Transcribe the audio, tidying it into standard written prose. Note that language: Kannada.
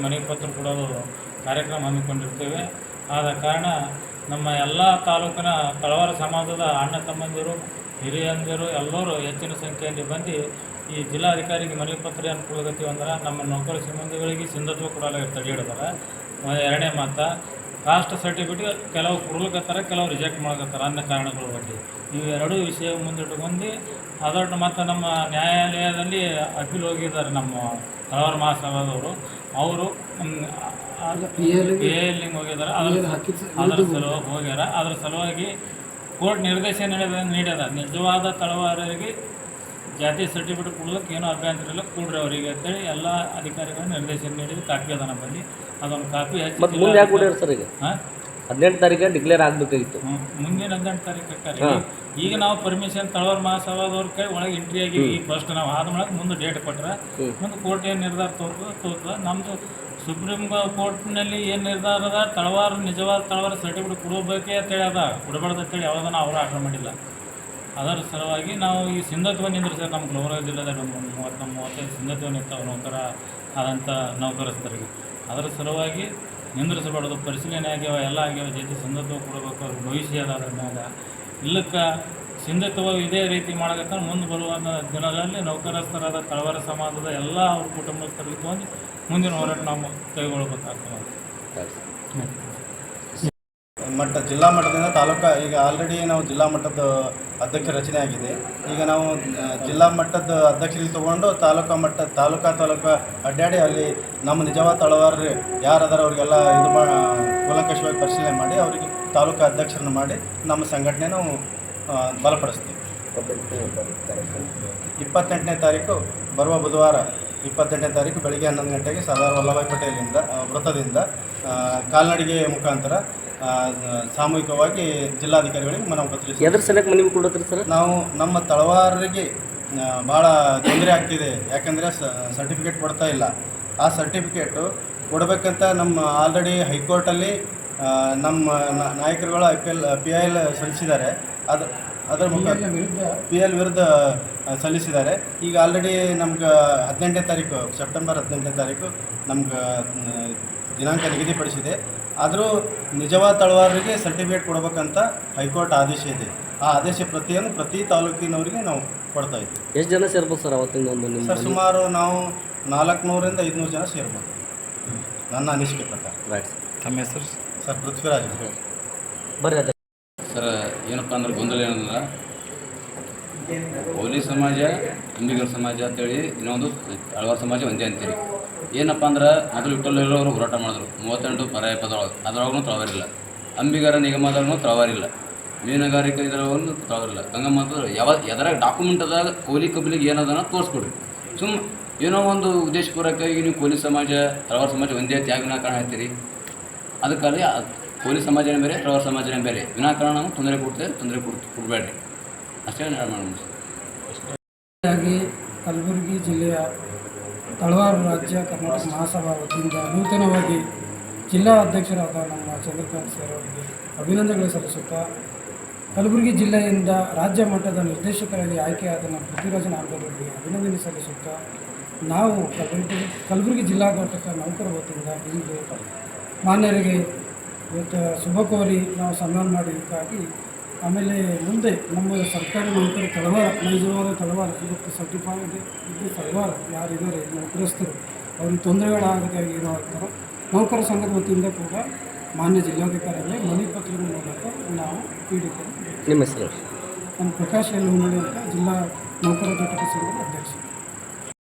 ಮನವಿ ಪತ್ರ ಕೊಡೋದು ಕಾರ್ಯಕ್ರಮ ಹಮ್ಮಿಕೊಂಡಿರ್ತೇವೆ. ಆದ ಕಾರಣ ನಮ್ಮ ಎಲ್ಲ ತಾಲೂಕಿನ ತಳವಾರ ಸಮಾಜದ ಅಣ್ಣ ತಮ್ಮಂದಿರು, ಹಿರಿಯಂದಿರು ಎಲ್ಲರೂ ಹೆಚ್ಚಿನ ಸಂಖ್ಯೆಯಲ್ಲಿ ಬಂದು ಈ ಜಿಲ್ಲಾಧಿಕಾರಿಗೆ ಮನವಿ ಪತ್ರ ಏನು ಕೊಡಗತ್ತೀವಿ ಅಂದ್ರೆ ನಮ್ಮ ನೌಕರ ಸಿಬ್ಬಂದಿಗಳಿಗೆ ಸಿಂಧತ್ವ ಕೊಡಲ್ಲ ತಡೆ ಹಿಡಿದಾರೆ. ಎರಡನೇ ಮಾತು, ಕಾಸ್ಟ್ ಸರ್ಟಿಫಿಕೇಟ್ ಕೆಲವು ಕೊಡ್ಲಿಕ್ಕತ್ತಾರೆ, ಕೆಲವು ರಿಜೆಕ್ಟ್ ಮಾಡ್ಕತ್ತಾರೆ ಅನ್ನೋ ಕಾರಣಗಳ ಬಗ್ಗೆ. ಇವೆರಡೂ ವಿಷಯ ಮುಂದಿಟ್ಟುಕೊಂಡು ಅದನ್ನು ಮತ್ತು ನಮ್ಮ ನ್ಯಾಯಾಲಯದಲ್ಲಿ ಅಪೀಲ್ ಹೋಗಿದ್ದಾರೆ. ನಮ್ಮ ತಳವಾರ ಮಹಾಸಭಾದವರು ಅವರು PIL ಹೋಗಿದ್ದಾರೆ. ಅದರ ಸಲುವಾಗಿ ಹೋಗ್ಯಾರ. ಅದರ ಸಲುವಾಗಿ ಕೋರ್ಟ್ ನಿರ್ದೇಶನ ನೀಡ್ಯದ. ನಿಜವಾದ ತಳವಾರರಿಗೆ ಜಾತಿ ಸರ್ಟಿಫಿಕೇಟ್ ಕೊಡೋದಕ್ಕೆ ಏನೂ ಅಭ್ಯಂತರ ಇಲ್ಲ, ಕೊಡ್ರಿ ಅವರಿಗೆ ಅಂತೇಳಿ ಎಲ್ಲ ಅಧಿಕಾರಿಗಳು ನಿರ್ದೇಶನ ನೀಡಿದ ಕಾಪಿ ಅದ ನಮ್ಮಲ್ಲಿ. ಅದೊಂದು ಕಾಪಿ ಹಚ್ಚಿ 18 ತಾರೀಕು ಡಿಕ್ಲೇರ್ ಆಗಬೇಕಾಗಿತ್ತು. ಮುಂದಿನ 18 ತಾರೀಕು ಈಗ ನಾವು ಪರ್ಮಿಷನ್ ತಳವಾರ ಮಹಾಸಭಾದವ್ರ ಕೈ ಒಳಗೆ ಎಂಟ್ರಿ ಆಗಿ ಈ ಫಸ್ಟ್ ನಾವು ಆದ್ಮೇಲೆ ಮುಂದೆ ಡೇಟ್ ಕೊಟ್ಟರೆ ಮುಂದೆ ಕೋರ್ಟ್ ಏನು ನಿರ್ಧಾರ ತೋರ್ತದೆ. ನಮ್ಮದು ಸುಪ್ರೀಂ ಕೋರ್ಟ್ನಲ್ಲಿ ಏನು ನಿರ್ಧಾರ ಅದ, ತಳವಾರ ನಿಜವಾದ ತಳವಾರ ಸರ್ಟಿಫಿಕೇಟ್ ಕೊಡಬೇಕೇ ಅಂತೇಳಿ ಅದ, ಕೊಡಬಾರ್ದು ಅಂತೇಳಿ ಯಾವುದನ್ನು ಅವರು ಆರ್ಡರ್ ಮಾಡಿಲ್ಲ. ಅದರ ಸಲುವಾಗಿ ನಾವು ಈ ಸಿಂಧತ್ವ ನಿಂದ್ರಿಸಿ ನಮ್ಮ ಗುಲ್ಬರ್ಗ ಜಿಲ್ಲೆದಾಗ 35 ಸಿಂಧತ್ವ ನಿಂತಾವೆ ನೌಕರ ಆದಂಥ ನೌಕರಸ್ಥರಿಗೆ. ಅದರ ಸಲುವಾಗಿ ನಿಂದ್ರಿಸಬಾರ್ದು. ಪರಿಶೀಲನೆ ಆಗ್ಯಾವ, ಎಲ್ಲ ಆಗ್ಯಾವ, ಜೊತೆ ಸಿಂಧತ್ವ ಕೊಡಬೇಕು. ಅವ್ರಿಗೆ ಭವಿಷ್ಯ ಅದ. ಅದ್ರ ಮ್ಯಾಗ ಇಲ್ಲಕ್ಕೆ ಸಿಂಧತ್ವ ಇದೇ ರೀತಿ ಮಾಡಕತ್ತ ಮುಂದೆ ಬರುವ ದಿನಗಳಲ್ಲಿ ನೌಕರಸ್ಥರಾದ ತಳವಾರ ಸಮಾಜದ ಎಲ್ಲ ಅವ್ರ ಕುಟುಂಬಸ್ಥರಿಗೆ ತೊಗೊಂಡು ಮುಂದಿನ ಹೋರಾಟ ನಾವು ಕೈಗೊಳ್ಳಬೇಕಾಗ್ತದೆ. ಜಿಲ್ಲಾ ಮಟ್ಟದಿಂದ ತಾಲೂಕಾ ಈಗ ಆಲ್ರೆಡಿ ನಾವು ಜಿಲ್ಲಾ ಮಟ್ಟದ ಅಧ್ಯಕ್ಷ ರಚನೆ ಆಗಿದೆ. ಈಗ ನಾವು ಜಿಲ್ಲಾ ಮಟ್ಟದ ಅಧ್ಯಕ್ಷರಿಗೆ ತೊಗೊಂಡು ತಾಲೂಕಾ ಅಡ್ಡಾಡಿ ಅಲ್ಲಿ ನಮ್ಮ ನಿಜವಾದ ತಳವಾರ ಯಾರು ಅದಾರ ಅವರಿಗೆಲ್ಲ ಇದು ಕೂಲಂಕಷವಾಗಿ ಪರಿಶೀಲನೆ ಮಾಡಿ ಅವರಿಗೆ ತಾಲೂಕಾ ಅಧ್ಯಕ್ಷರನ್ನು ಮಾಡಿ ನಮ್ಮ ಸಂಘಟನೆ ನಾವು ಬಲಪಡಿಸ್ತೀವಿ. 28ನೇ ತಾರೀಕು ಬರುವ ಬುಧವಾರ 28ನೇ ತಾರೀಕು ಬೆಳಗ್ಗೆ 11 ಗಂಟೆಗೆ ಸರ್ದಾರ್ ವಲ್ಲಭಾಯ್ ಪಟೇಲಿಂದ ವೃತ್ತದಿಂದ ಕಾಲ್ನಡಿಗೆ ಮುಖಾಂತರ ಸಾಮೂಹಿಕವಾಗಿ ಜಿಲ್ಲಾಧಿಕಾರಿಗಳಿಗೆ ಮನವಿ ಪತ್ರ ಸರ್. ನಾವು ನಮ್ಮ ತಳವಾರರಿಗೆ ಭಾಳ ತೊಂದರೆ ಆಗ್ತಿದೆ. ಯಾಕಂದರೆ ಸರ್ಟಿಫಿಕೇಟ್ ಕೊಡ್ತಾ ಇಲ್ಲ. ಆ ಸರ್ಟಿಫಿಕೇಟು ಕೊಡಬೇಕಂತ ನಮ್ಮ ಆಲ್ರೆಡಿ ಹೈಕೋರ್ಟಲ್ಲಿ ನಮ್ಮ ನಾಯಕರುಗಳು PIL ಸಲ್ಲಿಸಿದ್ದಾರೆ. ಅದರ PIL ವಿರುದ್ಧ ಸಲ್ಲಿಸಿದ್ದಾರೆ. ಈಗ ಆಲ್ರೆಡಿ ನಮ್ಗೆ 18ನೇ ತಾರೀಕು ಸೆಪ್ಟೆಂಬರ್ 18ನೇ ತಾರೀಕು ನಮ್ಗೆ ದಿನಾಂಕ ನಿಗದಿಪಡಿಸಿದೆ. ಆದರೂ ನಿಜವಾದ ತಳವಾರರಿಗೆ ಸರ್ಟಿಫಿಕೇಟ್ ಕೊಡಬೇಕಂತ ಹೈಕೋರ್ಟ್ ಆದೇಶ ಇದೆ. ಆ ಆದೇಶ ಪ್ರತಿಯನ್ನು ಪ್ರತಿ ತಾಲೂಕಿನವರಿಗೆ ನಾವು ಕೊಡ್ತಾ ಇದ್ದೀವಿ. ಎಷ್ಟು ಜನ ಸೇರ್ಬೋದು ಸರ್ ಅವತ್ತಿನ ಒಂದು? ಸರ್ ಸುಮಾರು ನಾವು 400ರಿಂದ 500 ಜನ ಸೇರ್ಬೋದು ನನ್ನ ಅನಿಸಿಕೆ ಪ್ರಕಾರ. ರೈಟ್. ತಮ್ಮ ಹೆಸರು ಸರ್? ಪೃಥ್ವಿರಾಜ್. ಬರ್ರಿ ಅದ ಸರ್. ಏನಪ್ಪ ಅಂದ್ರೆ ಗೊಂದಲ ಏನಂದ್ರೆ ಪೊಲೀಸ್ ಸಮಾಜ, ಅಂಬಿಗರ ಸಮಾಜ ಅಂತೇಳಿ ಇನ್ನೊಂದು ತಳವಾರ ಸಮಾಜ ಒಂದೇ ಅಂತೀರಿ. ಏನಪ್ಪ ಅಂದ್ರೆ ಮೊದಲು ಇಟ್ಟಲ್ಲವರು ಹೋರಾಟ ಮಾಡಿದ್ರು 38 ಪರ್ಯಾಯ ಪದೊಳಗೆ. ಅದರೊಳಗೂ ತಳವಾರಿಲ್ಲ. ಅಂಬಿಗರ ನಿಗಮದಲ್ಲೂ ತಳವಾರಿಲ್ಲ. ಮೀನುಗಾರಿಕೆ ಇದರೊಳಗೂ ತಳವಾರಿಲ್ಲ. ಗಂಗಮ್ಮಂತ ಎದರ ಡಾಕ್ಯುಮೆಂಟ್ ಅದಾಗ ಕೋಲಿ ಕಬ್ಲಿಗೆ ಏನದನ್ನ ತೋರಿಸ್ಕೊಡ್ರಿ. ಏನೋ ಒಂದು ಉದ್ದೇಶಪೂರ್ವಕವಾಗಿ ನೀವು ಕೋಲಿ ಸಮಾಜ ತಳವಾರ ಸಮಾಜ ಒಂದೇ ತ್ಯಾಗ ವಿನಾಕಾರಣ ಹೇಳ್ತೀರಿ. ಅದಕ್ಕಾಗಿ ಕೋಲಿ ಸಮಾಜನೇ ಬೇರೆ, ತಳವಾರ ಸಮಾಜನೇ ಬೇರೆ. ವಿನಾಕಾರಣ ನಾವು ತೊಂದರೆ ಕೊಡಬೇಡ್ರಿ ಅಷ್ಟೇ ಮಾಡಿ. ಕಲಬುರಗಿ ಜಿಲ್ಲೆಯ ತಳವಾರ ರಾಜ್ಯ ಕರ್ನಾಟಕ ಮಹಾಸಭಾ ವತಿಯಿಂದ ನೂತನವಾಗಿ ಜಿಲ್ಲಾ ಅಧ್ಯಕ್ಷರಾದ ನಮ್ಮ ಚಂದ್ರಕಾಂತ್ ಸರ್ ಅವರಿಗೆ ಅಭಿನಂದನೆಗಳು ಸಲ್ಲಿಸುತ್ತಾ, ಕಲಬುರಗಿ ಜಿಲ್ಲೆಯಿಂದ ರಾಜ್ಯ ಮಟ್ಟದ ನಿರ್ದೇಶಕರಾಗಿ ಆಯ್ಕೆಯಾದ ನಮ್ಮ ಪೃಥ್ವಿರಾಜ್ ನಾಲ್ವರಿಗೆ ಅಭಿನಂದನೆ ಸಲ್ಲಿಸುತ್ತಾ, ನಾವು ಕಲಬುರಗಿ ಜಿಲ್ಲಾ ಘಟಕ ನೌಕರ ವತಿಯಿಂದ ಇಂದು ಮಾನ್ಯರಿಗೆ ಇವತ್ತು ಶುಭ ಕೋರಿ ನಾವು ಸನ್ಮಾನ ಮಾಡಿದ್ದಕ್ಕಾಗಿ, ಆಮೇಲೆ ಮುಂದೆ ನಮ್ಮ ಸರ್ಕಾರಿ ನೌಕರ ತಳವಾರ, ನಿಜವಾದ ತಳವಾರ ಇವತ್ತು ಸರ್ಟಿಫೈಡ್ ಇದು ತಳವಾರ ಯಾರಿದ್ದಾರೆ ನೌಕರಸ್ಥರು ಅವ್ರಿಗೆ ತೊಂದರೆಗಳಾಗದಾಗಿ ಇರೋ ನೌಕರ ಸಂಘದ ವತಿಯಿಂದ ಕೂಡ ಮಾನ್ಯ ಜಿಲ್ಲಾಧಿಕಾರಿಗೆ ಮನವಿ ಪತ್ರದ ಮೂಲಕ ನಾವು ಪೀಡಿತರು. ನಿಮ್ಮ ಹೆಸರು? ನಮ್ಮ ಪ್ರಕಾಶ್ ಎಲ್ ಹುನ್ನಳ್ಳಿ ಅಂತ ಜಿಲ್ಲಾ ನೌಕರ ಘಟಕ ಸಂಘದ ಅಧ್ಯಕ್ಷ.